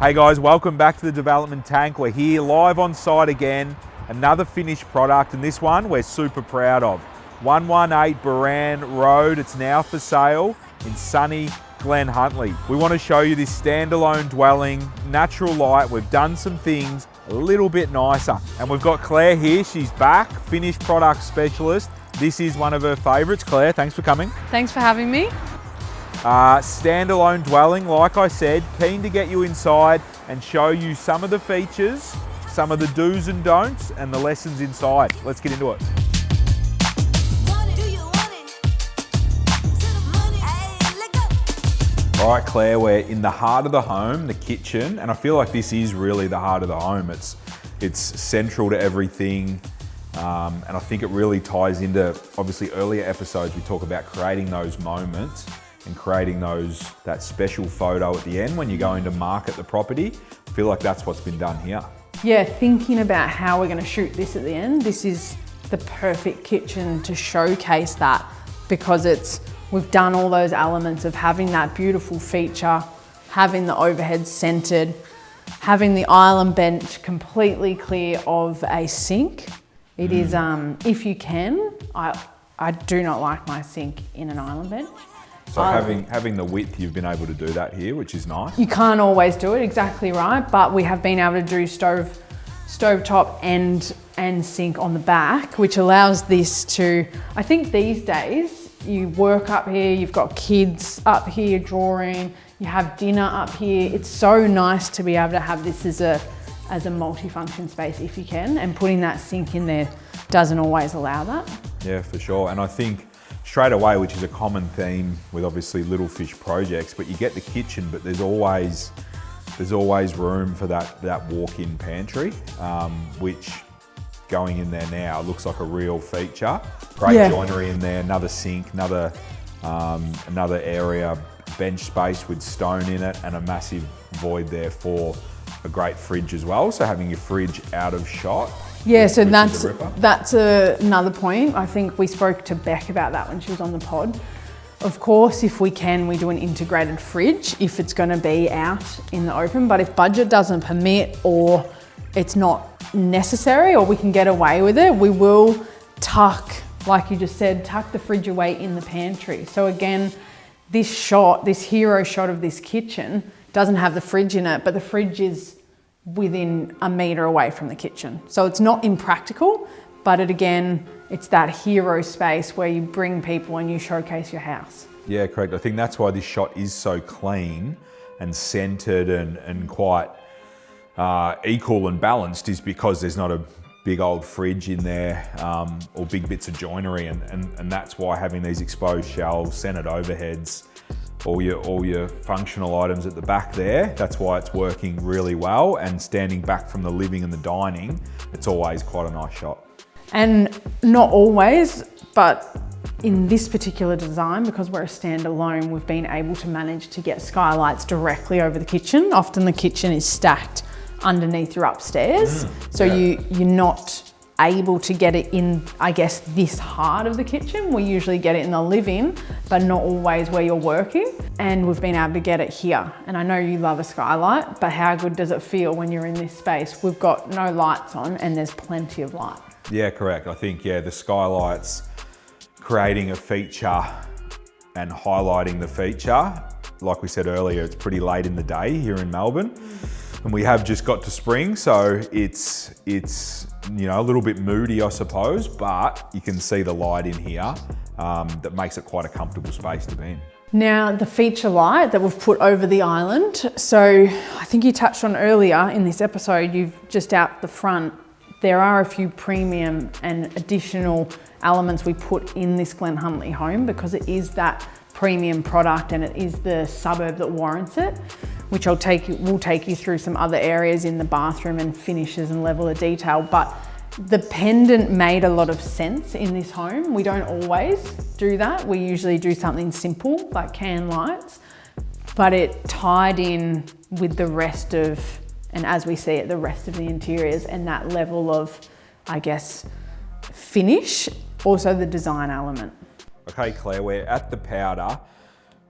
Hey guys, welcome back to the development tank. We're here live on site again. Another finished product, and this one we're super proud of. 118 Booran Road. It's now for sale in sunny Glen. We want to show you this standalone dwelling, natural light. We've done some things a little bit nicer. And we've got Claire here. She's back, finished product specialist. This is one of her favorites. Claire, thanks for coming. Thanks for having me. Standalone dwelling, like I said, keen to get you inside and show you some of the features, some of the do's and don'ts, and the lessons inside. Let's get into it. All right, Claire, we're in the heart of the home, the kitchen, and I feel like this is really the heart of the home. It's central to everything, and I think it really ties into, obviously, earlier episodes we talk about creating those moments and creating that special photo at the end when you're going to market the property. I feel like that's what's been done here. Yeah, thinking about how we're going to shoot this at the end, this is the perfect kitchen to showcase that, because we've done all those elements of having that beautiful feature, having the overhead centered, having the island bench completely clear of a sink. It is, if you can, I do not like my sink in an island bench. So having the width, you've been able to do that here, which is nice. You can't always do it, exactly right, but we have been able to do stovetop and sink on the back, which allows this to, I think these days, you work up here, you've got kids up here drawing, you have dinner up here. It's so nice to be able to have this as a multi-function space if you can, and putting that sink in there doesn't always allow that. Yeah, for sure. And I think straight away, which is a common theme with obviously little fish projects, but you get the kitchen, but there's always room for that walk-in pantry, which going in there now looks like a real feature. Great joinery in there, another sink, another area, bench space with stone in it, and a massive void there for a great fridge as well. So having your fridge out of shot. Yeah, so that's another point. I think we spoke to Beck about that when she was on the pod. Of course, if we can, we do an integrated fridge if it's going to be out in the open. But if budget doesn't permit, or it's not necessary, or we can get away with it, we will tuck, like you just said, tuck the fridge away in the pantry. So again, this hero shot of this kitchen doesn't have the fridge in it, but the fridge is within a metre away from the kitchen. So it's not impractical, but it's that hero space where you bring people and you showcase your house. Yeah, correct. I think that's why this shot is so clean and centered and quite equal and balanced, is because there's not a big old fridge in there, or big bits of joinery, and that's why having these exposed shelves, centered overheads, all your functional items at the back there, that's why it's working really well. And standing back from the living and the dining, it's always quite a nice shot. And not always, but in this particular design, because we're a standalone, we've been able to manage to get skylights directly over the kitchen. Often the kitchen is stacked underneath your upstairs. So you're not able to get it in, I guess, this heart of the kitchen. We usually get it in the living, but not always where you're working. And we've been able to get it here. And I know you love a skylight, but how good does it feel when you're in this space? We've got no lights on and there's plenty of light. Yeah, correct. I think, the skylights, creating a feature and highlighting the feature. Like we said earlier, it's pretty late in the day here in Melbourne. And we have just got to spring, so it's a little bit moody, I suppose, but you can see the light in here that makes it quite a comfortable space to be in. Now, the feature light that we've put over the island. So I think you touched on earlier in this episode, you've just out the front, there are a few premium and additional elements we put in this Glen home, because it is that premium product and it is the suburb that warrants it, which we'll take you through some other areas in the bathroom and finishes and level of detail. But the pendant made a lot of sense in this home. We don't always do that. We usually do something simple like can lights, but it tied in with the rest of, and as we see it, the rest of the interiors and that level of, I guess, finish, also the design element. Okay, Claire, we're at the powder.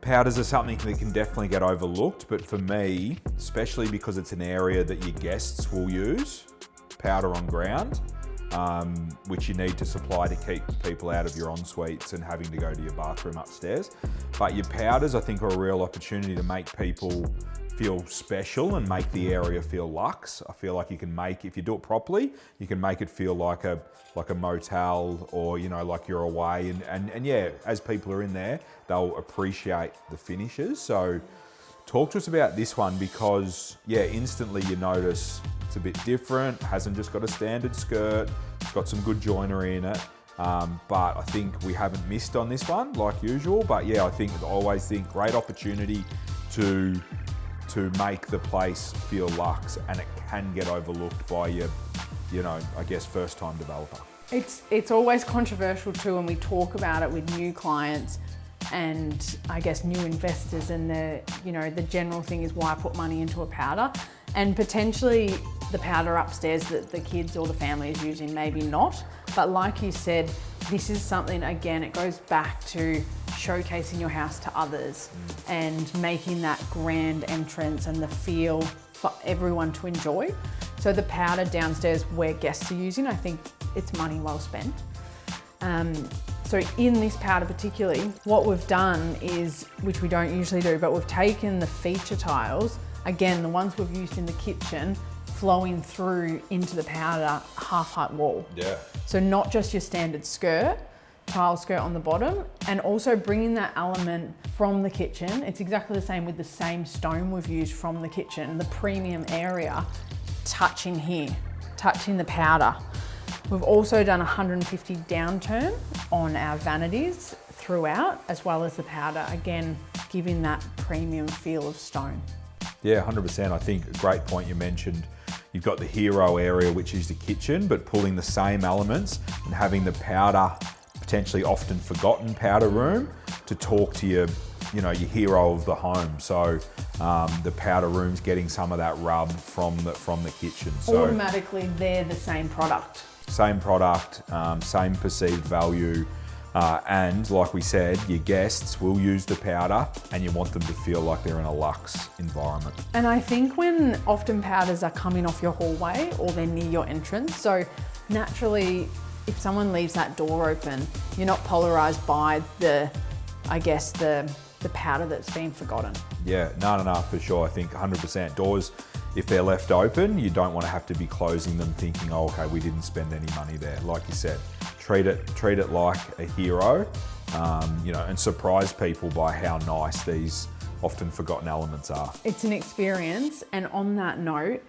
Powders are something that can definitely get overlooked, but for me, especially because it's an area that your guests will use, powder on ground, which you need to supply to keep people out of your en-suites and having to go to your bathroom upstairs. But your powders, I think, are a real opportunity to make people feel special and make the area feel luxe. I feel like you can make, if you do it properly, you can make it feel like a motel, or, you know, like you're away. And yeah, as people are in there, they'll appreciate the finishes. So talk to us about this one, because yeah, instantly you notice it's a bit different. It hasn't just got a standard skirt. It's got some good joinery in it. But I think we haven't missed on this one like usual. But yeah, I always think great opportunity to make the place feel luxe, and it can get overlooked by your, I guess, first time developer. It's always controversial too when we talk about it with new clients and I guess new investors, and the general thing is, why put money into a powder? And potentially the powder upstairs that the kids or the family is using, maybe not. But like you said, this is something, again, it goes back to showcasing your house to others and making that grand entrance and the feel for everyone to enjoy. So the powder downstairs where guests are using, I think it's money well spent. So in this powder particularly, what we've done is, which we don't usually do, but we've taken the feature tiles, again, the ones we've used in the kitchen, flowing through into the powder half-height wall. Yeah. So not just your standard skirt, tile skirt on the bottom, and also bringing that element from the kitchen. It's exactly the same with the same stone we've used from the kitchen, the premium area, touching here, touching the powder. We've also done 150 downturn on our vanities throughout, as well as the powder, again, giving that premium feel of stone. Yeah, 100%. I think a great point you mentioned. You've got the hero area, which is the kitchen, but pulling the same elements and having the powder, potentially often forgotten powder room, to talk to your hero of the home. So the powder room's getting some of that rub from the kitchen. So automatically, they're the same product. Same product, same perceived value. And like we said, your guests will use the powder and you want them to feel like they're in a luxe environment. And I think when often powders are coming off your hallway or they're near your entrance, so naturally, if someone leaves that door open, you're not polarized by the powder that's been forgotten. Yeah, no, for sure. I think 100%. Doors, if they're left open, you don't want to have to be closing them thinking, oh, okay, we didn't spend any money there. Like you said, treat it like a hero, and surprise people by how nice these often forgotten elements are. It's an experience. And on that note,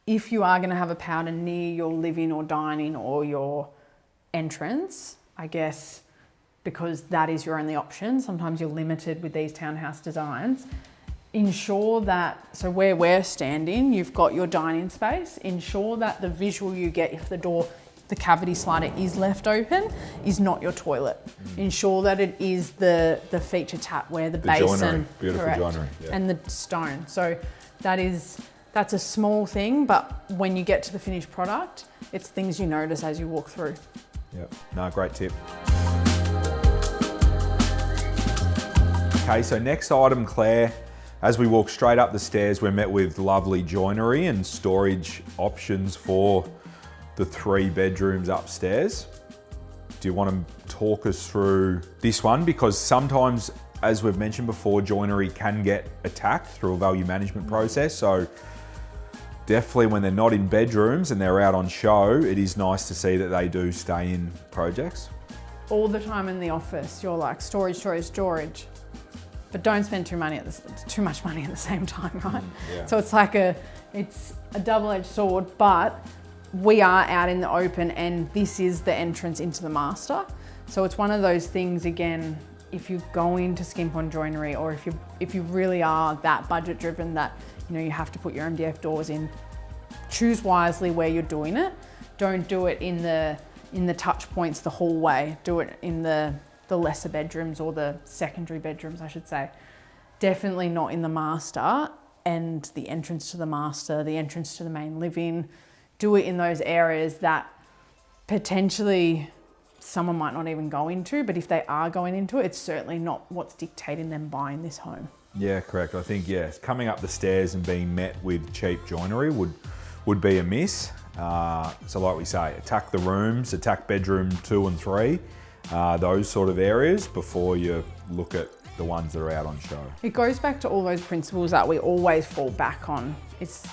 if you are going to have a powder near your living or dining or your entrance, I guess, because that is your only option, sometimes you're limited with these townhouse designs, ensure that, so where we're standing, you've got your dining space, ensure that the visual you get if the cavity slider is left open, is not your toilet. Ensure that it is the feature tap where the basin, joinery, beautiful correct, joinery, yeah. and the stone. So that's a small thing, but when you get to the finished product, it's things you notice as you walk through. Yep, no, great tip. Okay, so next item, Claire, as we walk straight up the stairs, we're met with lovely joinery and storage options for the 3 bedrooms upstairs. Do you want to talk us through this one? Because sometimes, as we've mentioned before, joinery can get attacked through a value management process. So definitely when they're not in bedrooms and they're out on show, it is nice to see that they do stay in projects. All the time in the office, you're like, storage. But don't spend too much money at the same time, right? Yeah. So it's a double-edged sword, but we are out in the open and this is the entrance into the master. So it's one of those things, again, if you're going to skimp on joinery, or if you really are that budget driven that you have to put your MDF doors in, choose wisely where you're doing it. Don't do it in the touch points, the hallway. Do it in the lesser bedrooms, or the secondary bedrooms, I should say. Definitely not in the master and the entrance to the master, the entrance to the main living. Do it in those areas that potentially someone might not even go into, but if they are going into it, it's certainly not what's dictating them buying this home. Yeah, correct. I think, yes, coming up the stairs and being met with cheap joinery would be a miss. So like we say, attack the rooms, attack bedroom 2 and 3, those sort of areas before you look at the ones that are out on show. It goes back to all those principles that we always fall back on.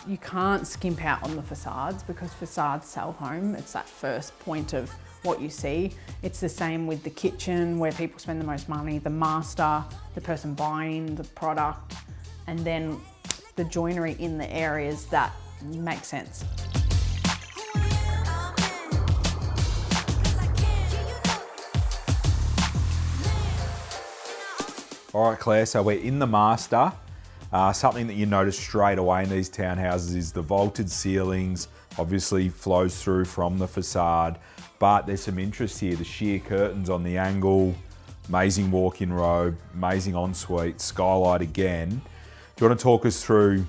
You can't skimp out on the facades because facades sell home. It's that first point of what you see. It's the same with the kitchen where people spend the most money, the master, the person buying the product, and then the joinery in the areas that make sense. All right, Claire, so we're in the master. Something that you notice straight away in these townhouses is the vaulted ceilings, obviously flows through from the facade, but there's some interest here. The sheer curtains on the angle, amazing walk-in robe, amazing ensuite, skylight again. Do you want to talk us through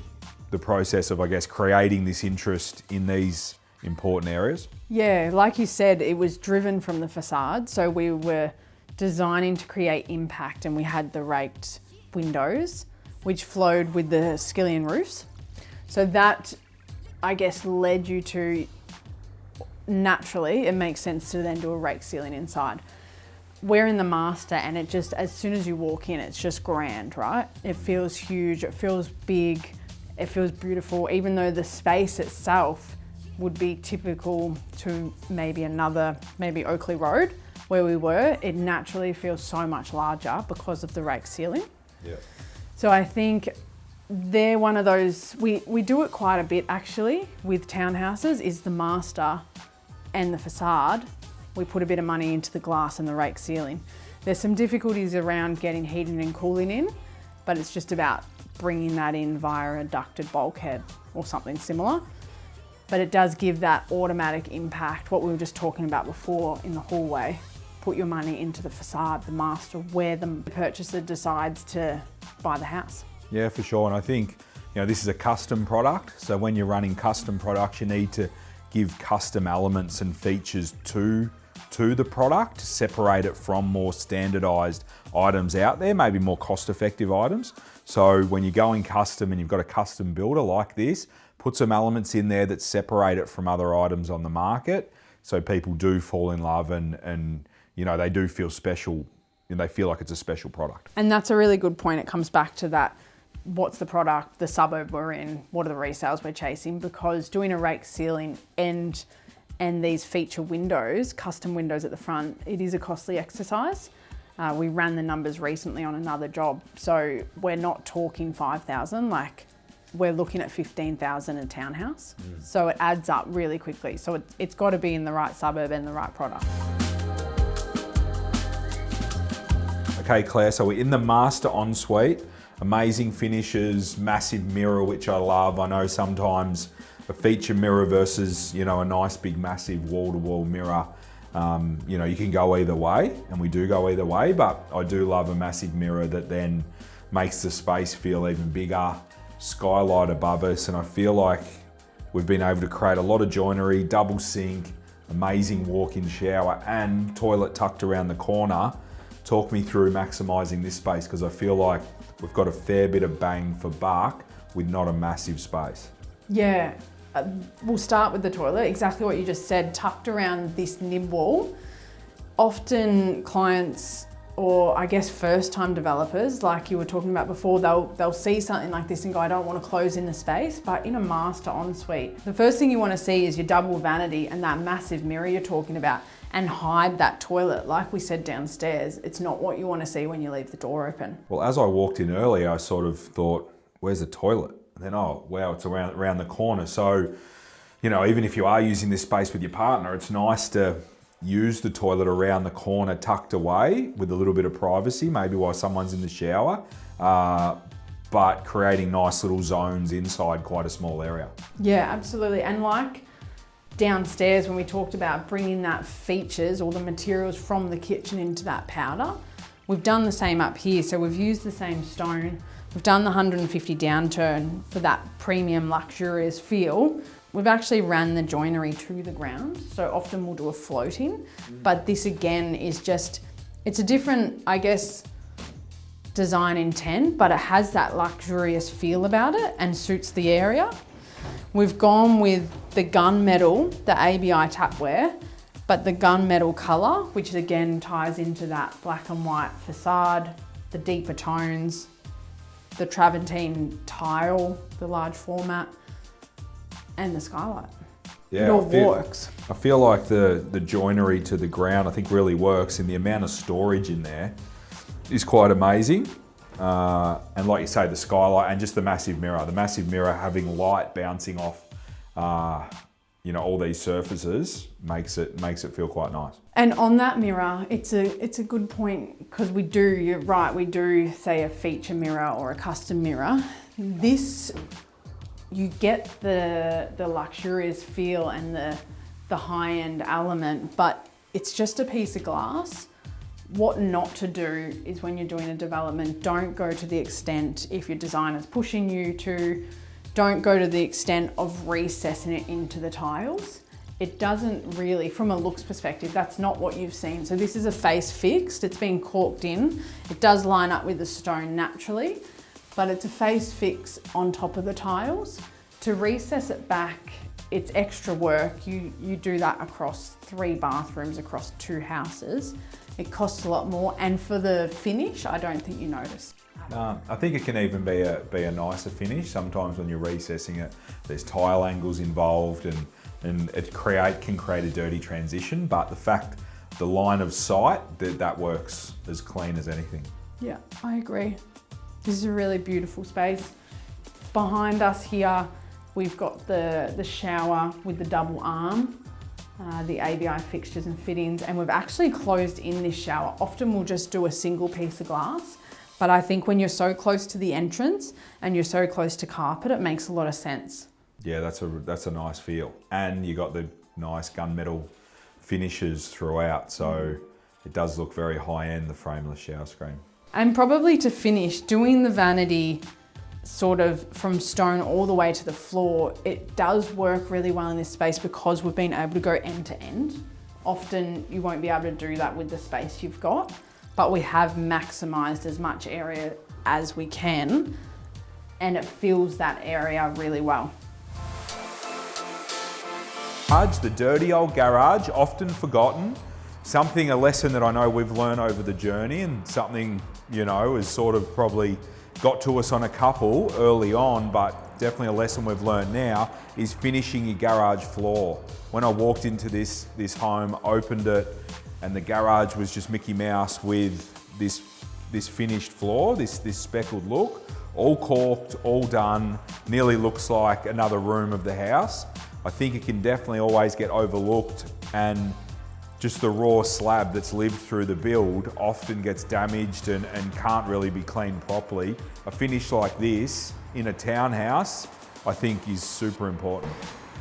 the process of, I guess, creating this interest in these important areas? Yeah, like you said, it was driven from the facade. So we were designing to create impact, and we had the raked windows, which flowed with the skillion roofs. So that, I guess, led you to, naturally, it makes sense to then do a raked ceiling inside. We're in the master, and it just, as soon as you walk in, it's just grand, right? It feels huge, it feels big, it feels beautiful, even though the space itself would be typical to maybe Oakley Road, where we were. It naturally feels so much larger because of the raked ceiling. Yeah. So I think they're one of those, we do it quite a bit actually with townhouses, is the master and the facade. We put a bit of money into the glass and the raked ceiling. There's some difficulties around getting heating and cooling in, but it's just about bringing that in via a ducted bulkhead or something similar. But it does give that automatic impact, what we were just talking about before in the hallway. Put your money into the facade, the master, where the purchaser decides to buy the house. Yeah, for sure. And I think, this is a custom product. So when you're running custom products, you need to give custom elements and features to the product, separate it from more standardized items out there, maybe more cost-effective items. So when you're going custom and you've got a custom builder like this, put some elements in there that separate it from other items on the market, so people do fall in love and they do feel special, and they feel like it's a special product. And that's a really good point. It comes back to that, what's the product, the suburb we're in, what are the resales we're chasing, because doing a raked ceiling and these feature windows, custom windows at the front, it is a costly exercise. We ran the numbers recently on another job, so we're not talking 5,000, like we're looking at 15,000 a townhouse. So it adds up really quickly. So it's got to be in the right suburb and the right product. Okay, Claire, so we're in the master ensuite. Amazing finishes, massive mirror, which I love. I know sometimes a feature mirror versus, a nice big massive wall-to-wall mirror, you can go either way, and we do go either way, but I do love a massive mirror that then makes the space feel even bigger. Skylight above us, and I feel like we've been able to create a lot of joinery, double sink, amazing walk-in shower, and toilet tucked around the corner. Talk me through maximising this space, because I feel like we've got a fair bit of bang for buck with not a massive space. Yeah, we'll start with the toilet. Exactly what you just said, tucked around this nib wall. Often clients, or I guess first-time developers, like you were talking about before, they'll see something like this and go, I don't want to close in the space. But in a master ensuite, the first thing you want to see is your double vanity and that massive mirror you're talking about, and hide that toilet. Like we said downstairs, it's not what you want to see when you leave the door open. Well, as I walked in earlier, I sort of thought, where's the toilet? And then, oh, wow, it's around the corner. So, even if you are using this space with your partner, it's nice to use the toilet around the corner, tucked away with a little bit of privacy, maybe while someone's in the shower, but creating nice little zones inside quite a small area. Yeah, absolutely. And like downstairs, when we talked about bringing that features or the materials from the kitchen into that powder, we've done the same up here. So we've used the same stone, we've done the 150 downturn for that premium luxurious feel. We've actually ran the joinery to the ground. So often we'll do a floating, but this again is just, it's a different, I guess, design intent, but it has that luxurious feel about it and suits the area. We've gone with the gunmetal, the ABI tapware, but the gunmetal colour, which again ties into that black and white facade, the deeper tones, the travertine tile, the large format, and the skylight. Yeah, it all works. I feel like the joinery to the ground, I think really works, and the amount of storage in there is quite amazing. And like you say, the skylight and just the massive mirror having light bouncing off, all these surfaces makes it feel quite nice. And on that mirror, it's a good point because you're right, we do say a feature mirror or a custom mirror. This, you get the luxurious feel and the high-end element, but it's just a piece of glass. What not to do is when you're doing a development, don't go to the extent, if your designer's pushing you to, don't go to the extent of recessing it into the tiles. It doesn't really, from a looks perspective, that's not what you've seen. So this is a face fixed, it's been corked in. It does line up with the stone naturally, but it's a face fix on top of the tiles. To recess it back, it's extra work. You do that across 3 bathrooms, across 2 houses. It costs a lot more, and for the finish, I don't think you notice. I think it can even be a nicer finish. Sometimes when you're recessing it, there's tile angles involved, and it can create a dirty transition. But the fact, the line of sight, that works as clean as anything. Yeah, I agree. This is a really beautiful space. Behind us here, we've got the shower with the double arm. The ABI fixtures and fittings, and we've actually closed in this shower. Often we'll just do a single piece of glass, but I think when you're so close to the entrance and you're so close to carpet, it makes a lot of sense. Yeah, that's a nice feel. And you got the nice gunmetal finishes throughout, so it does look very high-end, the frameless shower screen. And probably to finish, doing the vanity sort of from stone all the way to the floor, it does work really well in this space because we've been able to go end to end. Often you won't be able to do that with the space you've got, but we have maximised as much area as we can, and it fills that area really well. The dirty old garage, often forgotten. A lesson that I know we've learned over the journey, and something, is sort of probably got to us on a couple early on, but definitely a lesson we've learned now, is finishing your garage floor. When I walked into this home, opened it, and the garage was just Mickey Mouse with this finished floor, this speckled look, all corked, all done, nearly looks like another room of the house. I think it can definitely always get overlooked, and just the raw slab that's lived through the build often gets damaged and can't really be cleaned properly. A finish like this in a townhouse, I think, is super important.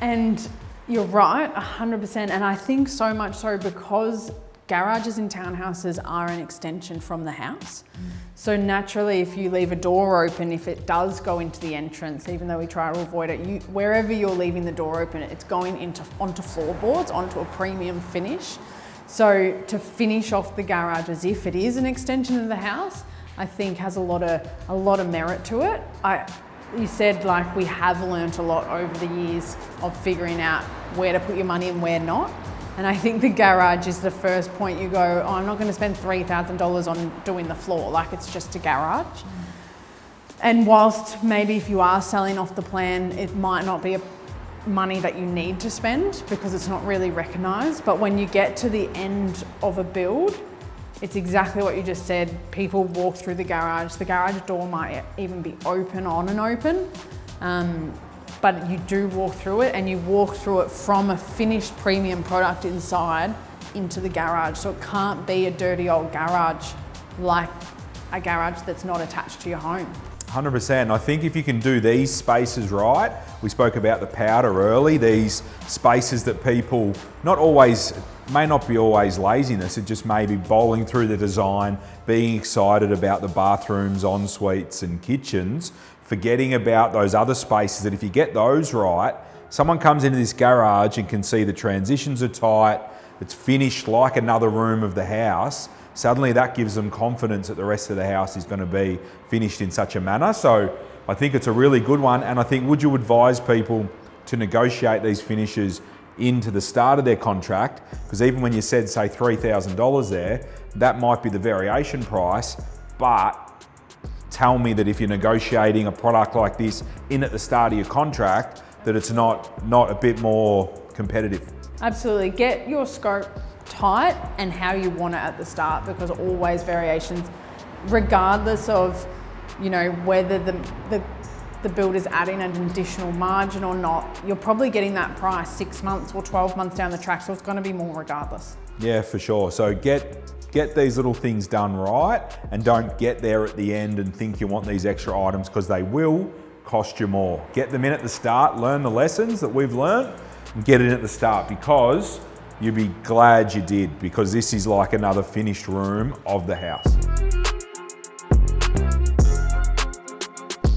And you're right, 100%. And I think so much so because garages in townhouses are an extension from the house. So naturally, if you leave a door open, if it does go into the entrance, even though we try to avoid it, wherever you're leaving the door open, it's going onto floorboards, onto a premium finish. So to finish off the garage as if it is an extension of the house, I think has a lot of merit to it. You said we have learnt a lot over the years of figuring out where to put your money and where not. And I think the garage is the first point you go, oh, I'm not going to spend $3,000 on doing the floor, it's just a garage. And whilst maybe if you are selling off the plan, it might not be money that you need to spend because it's not really recognised. But when you get to the end of a build, it's exactly what you just said. People walk through the garage door might even be open on and open. But you do walk through it, and you walk through it from a finished premium product inside into the garage. So it can't be a dirty old garage like a garage that's not attached to your home. 100%. I think if you can do these spaces right, we spoke about the powder early, these spaces that people may not be always laziness, it just may be bowling through the design, being excited about the bathrooms, en suites and kitchens, forgetting about those other spaces that if you get those right, someone comes into this garage and can see the transitions are tight, it's finished like another room of the house. Suddenly that gives them confidence that the rest of the house is going to be finished in such a manner. So I think it's a really good one. And I think, would you advise people to negotiate these finishes into the start of their contract? Because even when you said, say, $3,000 there, that might be the variation price, but tell me that if you're negotiating a product like this in at the start of your contract, that it's not a bit more competitive. Absolutely. Get your scope tight and how you want it at the start, because always variations, regardless of, you know, whether the builder's adding an additional margin or not, you're probably getting that price 6 months or 12 months down the track, so it's going to be more regardless. Yeah, for sure. So get these little things done right, and don't get there at the end and think you want these extra items, because they will cost you more. Get them in at the start, learn the lessons that we've learned, and get it at the start, because you'll be glad you did, because this is like another finished room of the house.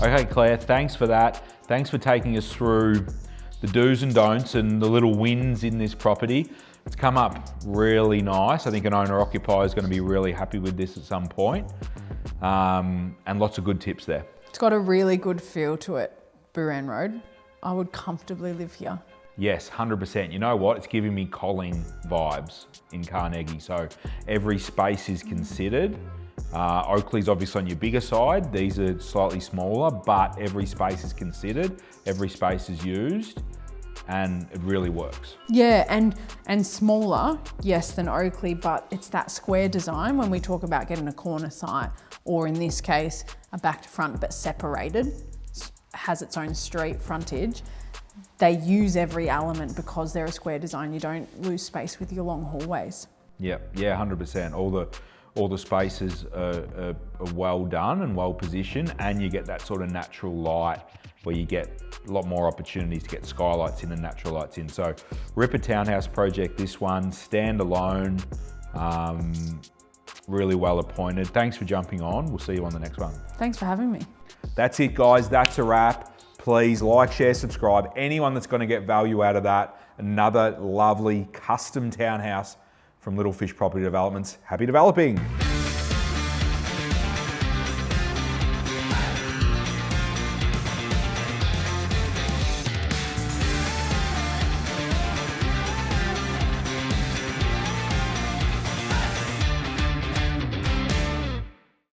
Okay, Claire, thanks for that. Thanks for taking us through the do's and don'ts and the little wins in this property. It's come up really nice. I think an owner-occupier is going to be really happy with this at some point. And lots of good tips there. It's got a really good feel to it, Booran Road. I would comfortably live here. Yes, 100%. You know what? It's giving me Colling vibes in Carnegie. So every space is considered. Oakley's obviously on your bigger side. These are slightly smaller, but every space is considered. Every space is used, and it really works. Yeah, and smaller, yes, than Oakley, but it's that square design when we talk about getting a corner site, or in this case, a back to front but separated, has its own street frontage. They use every element because they're a square design. You don't lose space with your long hallways. Yeah, 100%. All the spaces are well done and well positioned, and you get that sort of natural light where you get a lot more opportunities to get skylights in and natural lights in. So ripper townhouse project, this one, standalone, really well appointed. Thanks for jumping on. We'll see you on the next one. Thanks for having me. That's it, guys. That's a wrap. Please like, share, subscribe. Anyone that's going to get value out of that, another lovely custom townhouse from Little Fish Property Developments. Happy developing.